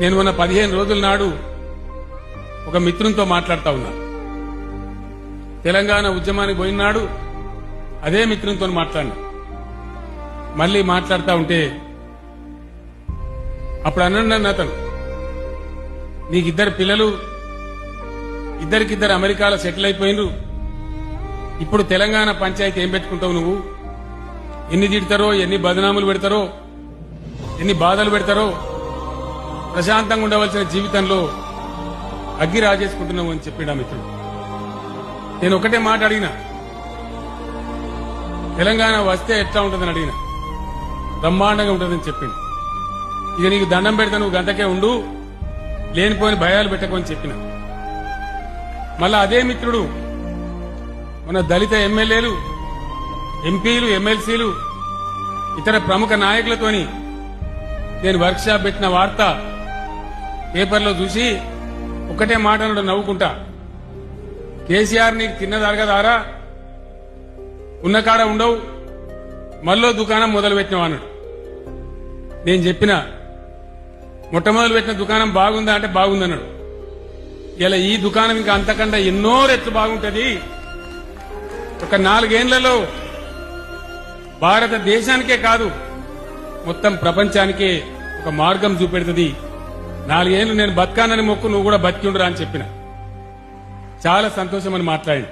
నేను మొన్న 15 రోజుల నాడు ఒక మిత్రునితో మాట్లాడుతా ఉన్నా. తెలంగాణ ఉద్యమానికి పోయినాడు అదే మిత్రునితో మాట్లాడినా. మళ్లీ మాట్లాడుతా ఉంటే అప్పుడు అన్నాడు అతను, నీకిద్దరు పిల్లలు, ఇద్దరికిద్దరు అమెరికాలో సెటిల్ అయిపోయినరు, ఇప్పుడు తెలంగాణ పంచాయతీ ఏం పెట్టుకుంటావు నువ్వు? ఎన్ని తిడతారో, ఎన్ని బదనాములు పెడతారో, ఎన్ని బాధలు పెడతారో, ప్రశాంతంగా ఉండవలసిన జీవితంలో అగ్గి రాజేసుకుంటున్నావు అని చెప్పాడు ఆ మిత్రుడు. నేను ఒకటే మాట అడిగినా, తెలంగాణ వస్తే ఎట్లా ఉంటుందని అడిగినా. బ్రహ్మాండంగా ఉంటుందని చెప్పిండు. ఇక నీకు దండం పెడతా, నువ్వు గంటకే ఉండు, లేనిపోయిన భయాలు పెట్టకని చెప్పిన. మళ్ళా అదే మిత్రుడు మన దళిత ఎమ్మెల్యేలు, ఎంపీలు, ఎమ్మెల్సీలు, ఇతర ప్రముఖ నాయకులతోని నేను వర్క్ షాప్ పెట్టిన వార్త పేపర్లో చూసి ఒకటే మాట అన్నాడు నవ్వుకుంటా, కేసీఆర్ నీకు తిన్నదరగదారా, ఉన్న కాడ ఉండవు, మళ్ళీ దుకాణం మొదలు పెట్టినావు అన్నాడు. నేను చెప్పిన, మొట్టమొదలు పెట్టిన దుకాణం బాగుందా అంటే బాగుందన్నాడు. ఇలా ఈ దుకాణం ఇంకా అంతకంటే ఎన్నో రెట్లు బాగుంటది. ఒక 4 ఏళ్లలో భారతదేశానికే కాదు మొత్తం ప్రపంచానికే ఒక మార్గం చూపెడుతుంది. 4 ఏళ్లు నేను బతకానని మొక్కు, నువ్వు కూడా బతికి ఉండరా అని చెప్పిన. చాలా సంతోషం అని మాట్లాడింది.